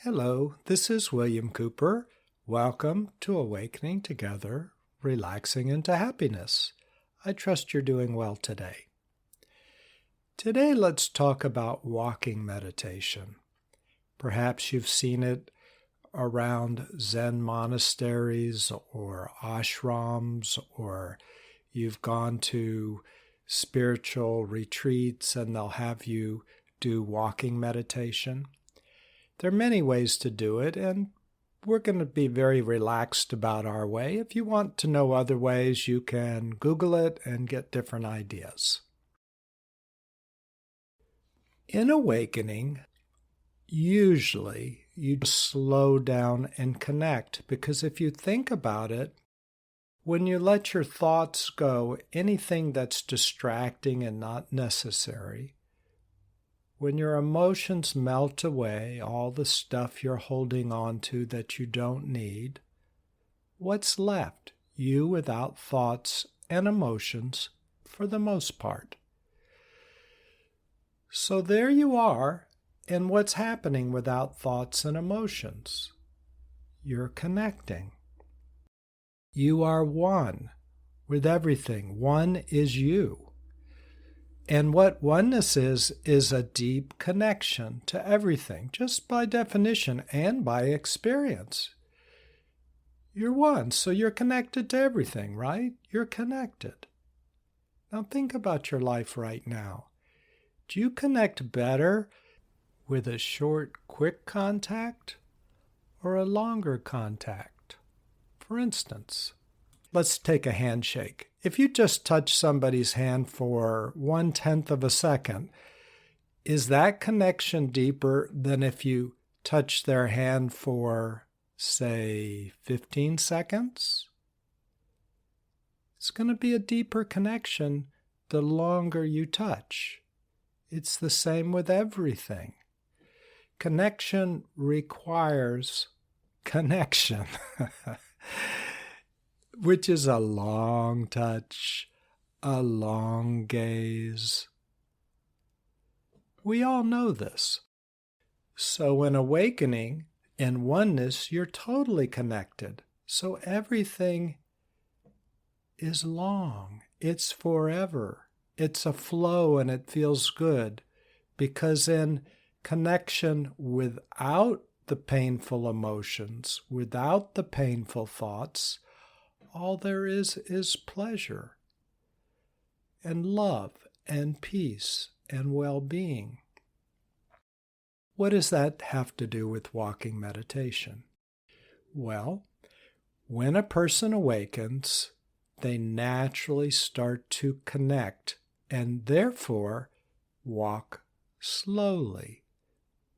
Hello, this is William Cooper. Welcome to Awakening Together, Relaxing into Happiness. I trust you're doing well today. Today, let's talk about walking meditation. Perhaps you've seen it around Zen monasteries or ashrams, or you've gone to spiritual retreats and they'll have you do walking meditation. There are many ways to do it, and we're going to be very relaxed about our way. If you want to know other ways, you can Google it and get different ideas. In awakening, usually you slow down and connect, because if you think about it, when you let your thoughts go, anything that's distracting and not necessary, when your emotions melt away, all the stuff you're holding on to that you don't need, what's left? You without thoughts and emotions for the most part. So there you are, and what's happening without thoughts and emotions? You're connecting. You are one with everything. One is you. And what oneness is a deep connection to everything, just by definition and by experience. You're one, so you're connected to everything, right? You're connected. Now think about your life right now. Do you connect better with a short, quick contact or a longer contact? For instance, let's take a handshake. If you just touch somebody's hand for 1/10 of a second, is that connection deeper than if you touch their hand for, say, 15 seconds? It's going to be a deeper connection the longer you touch. It's the same with everything. Connection requires connection. Which is a long touch, a long gaze. We all know this. So in awakening and oneness, you're totally connected. So everything is long. It's forever. It's a flow and it feels good. Because in connection without the painful emotions, without the painful thoughts, all there is pleasure and love and peace and well-being. What does that have to do with walking meditation? Well, when a person awakens, they naturally start to connect and therefore walk slowly.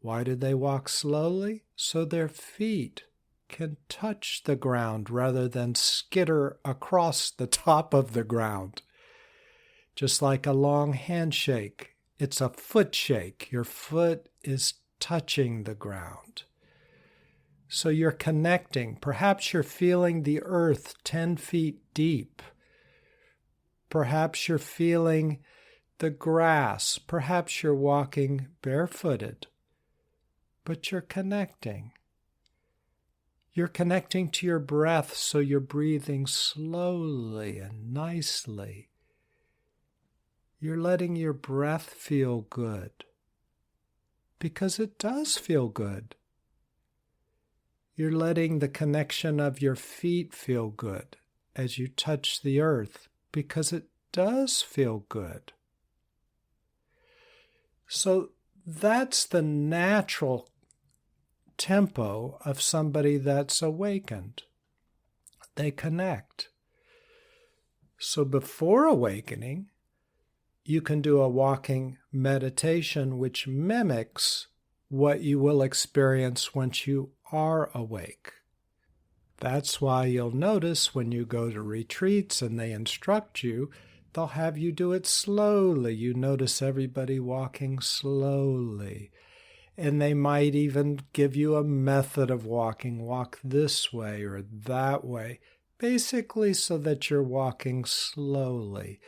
Why do they walk slowly? So their feet can touch the ground rather than skitter across the top of the ground. Just like a long handshake, it's a foot shake. Your foot is touching the ground. So you're connecting. Perhaps you're feeling the earth 10 feet deep. Perhaps you're feeling the grass. Perhaps you're walking barefooted. But you're connecting. You're connecting to your breath, so you're breathing slowly and nicely. You're letting your breath feel good, because it does feel good. You're letting the connection of your feet feel good as you touch the earth, because it does feel good. So that's the natural tempo of somebody that's awakened. They connect. So before awakening, you can do a walking meditation which mimics what you will experience once you are awake. That's why you'll notice when you go to retreats and they instruct you, they'll have you do it slowly. You notice everybody walking slowly. And they might even give you a method of walking. Walk this way or that way, basically so that you're walking slowly.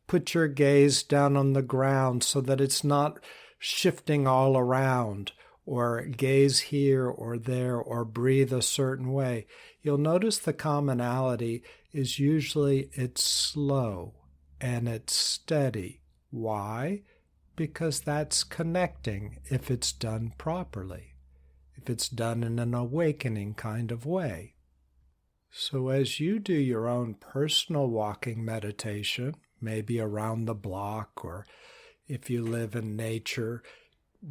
Put your gaze down on the ground so that it's not shifting all around. or gaze here or there, or breathe a certain way, you'll notice the commonality is usually it's slow and it's steady. Why? Because that's connecting if it's done properly, if it's done in an awakening kind of way. So as you do your own personal walking meditation, maybe around the block, or if you live in nature,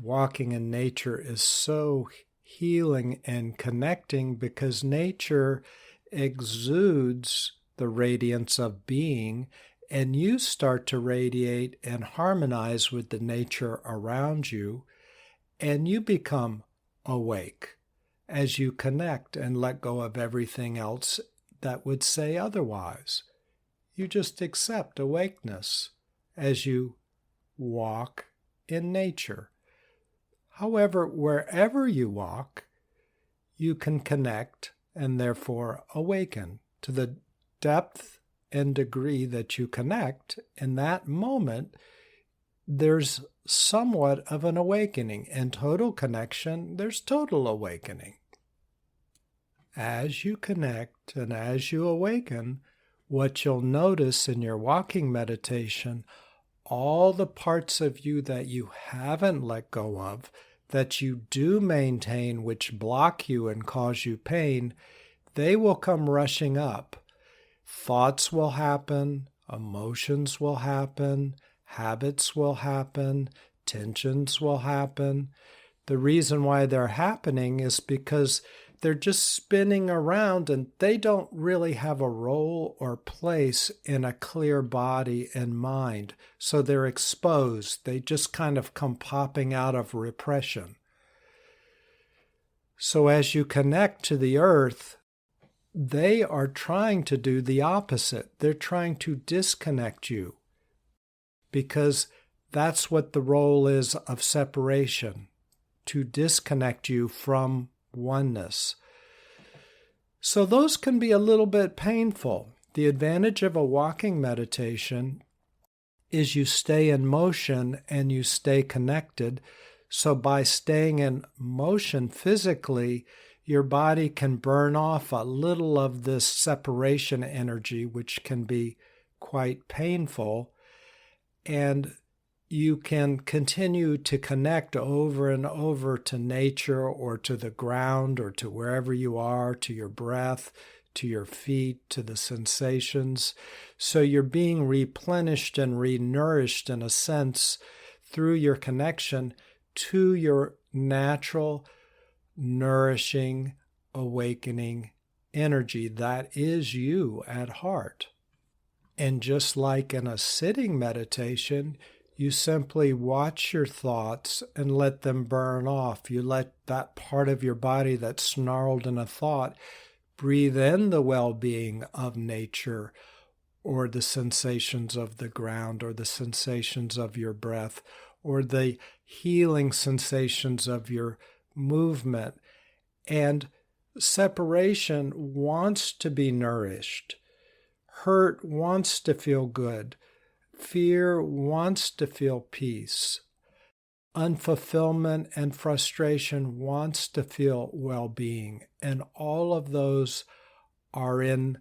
walking in nature is so healing and connecting because nature exudes the radiance of being, and you start to radiate and harmonize with the nature around you, and you become awake as you connect and let go of everything else that would say otherwise. You just accept awakeness as you walk in nature. However, wherever you walk, you can connect and therefore awaken. To the depth and degree that you connect, in that moment, there's somewhat of an awakening. In total connection, there's total awakening. As you connect and as you awaken, what you'll notice in your walking meditation, all the parts of you that you haven't let go of, that you do maintain, which block you and cause you pain, they will come rushing up. Thoughts will happen, emotions will happen, habits will happen, tensions will happen. The reason why they're happening is because they're just spinning around and they don't really have a role or place in a clear body and mind. So they're exposed. They just kind of come popping out of repression. So as you connect to the earth, they are trying to do the opposite. They're trying to disconnect you because that's what the role is of separation, to disconnect you from oneness. So those can be a little bit painful. The advantage of a walking meditation is you stay in motion and you stay connected. So by staying in motion physically, your body can burn off a little of this separation energy, which can be quite painful, and you can continue to connect over and over to nature or to the ground or to wherever you are, to your breath, to your feet, to the sensations. So you're being replenished and renourished in a sense through your connection to your natural, nourishing, awakening energy that is you at heart. And just like in a sitting meditation, you simply watch your thoughts and let them burn off. You let that part of your body that's snarled in a thought breathe in the well-being of nature or the sensations of the ground or the sensations of your breath or the healing sensations of your movement. And separation wants to be nourished. Hurt wants to feel good. Fear wants to feel peace. Unfulfillment and frustration wants to feel well-being. And all of those are in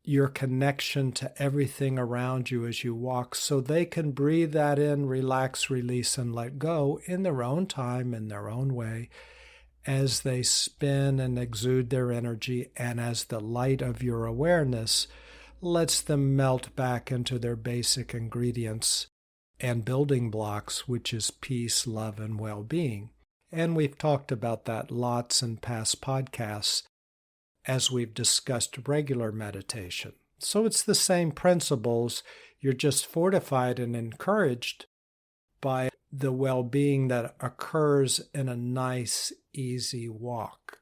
your connection to everything around you as you walk, so they can breathe that in, relax, release, and let go in their own time, in their own way, as they spin and exude their energy, and as the light of your awareness lets them melt back into their basic ingredients and building blocks, which is peace, love, and well-being. And we've talked about that lots in past podcasts as we've discussed regular meditation. So it's the same principles. You're just fortified and encouraged by the well-being that occurs in a nice, easy walk.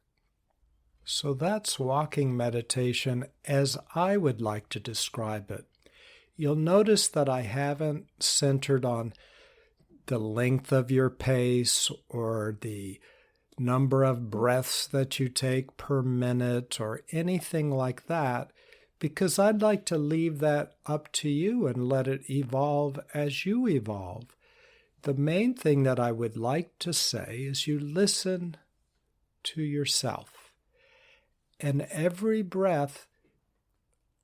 So that's walking meditation as I would like to describe it. You'll notice that I haven't centered on the length of your pace or the number of breaths that you take per minute or anything like that, because I'd like to leave that up to you and let it evolve as you evolve. the main thing that I would like to say is you listen to yourself. And every breath,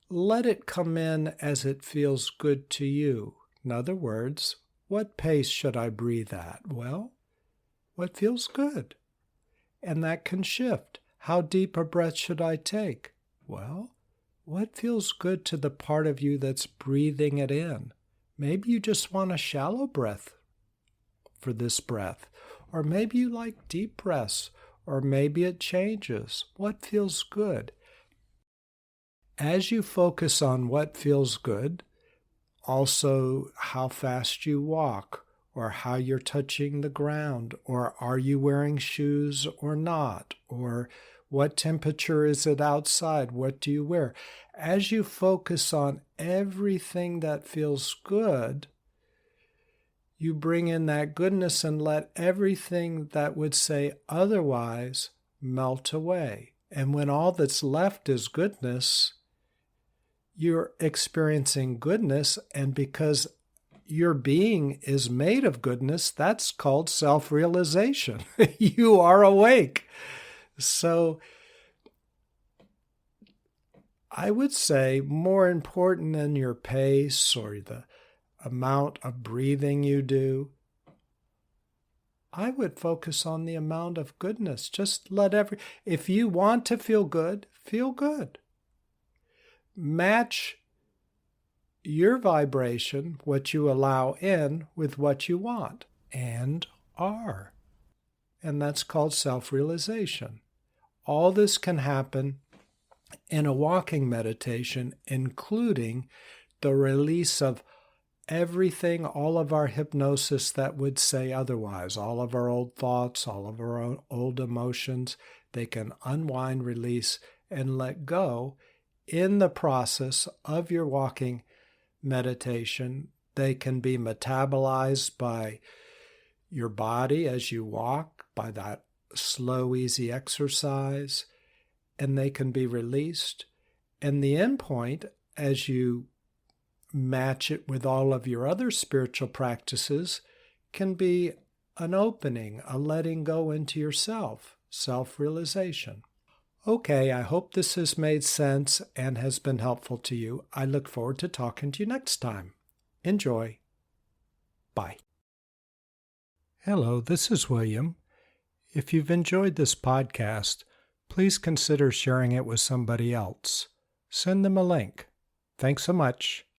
let it come in as it feels good to you. In other words, what pace should I breathe at? Well, what feels good? And that can shift. How deep a breath should I take? Well, what feels good to the part of you that's breathing it in? Maybe you just want a shallow breath for this breath. Or maybe you like deep breaths. Or maybe it changes. What feels good? As you focus on what feels good, also how fast you walk, or how you're touching the ground, or are you wearing shoes or not, or what temperature is it outside, what do you wear? As you focus on everything that feels good, you bring in that goodness and let everything that would say otherwise melt away. And when all that's left is goodness, you're experiencing goodness, and because your being is made of goodness, that's called self-realization. You are awake. So I would say more important than your pace or the amount of breathing you do, I would focus on the amount of goodness. Just if you want to feel good, feel good. Match your vibration, what you allow in, with what you want and are. And that's called self-realization. All this can happen in a walking meditation, including the release of everything, all of our hypnosis that would say otherwise, all of our old thoughts, all of our old emotions. They can unwind, release, and let go in the process of your walking meditation. They can be metabolized by your body as you walk, by that slow, easy exercise, and they can be released. And the end point, as you match it with all of your other spiritual practices, can be an opening, a letting go into yourself, self-realization. Okay, I hope this has made sense and has been helpful to you. I look forward to talking to you next time. Enjoy. Bye. Hello, this is William. If you've enjoyed this podcast, please consider sharing it with somebody else. Send them a link. Thanks so much.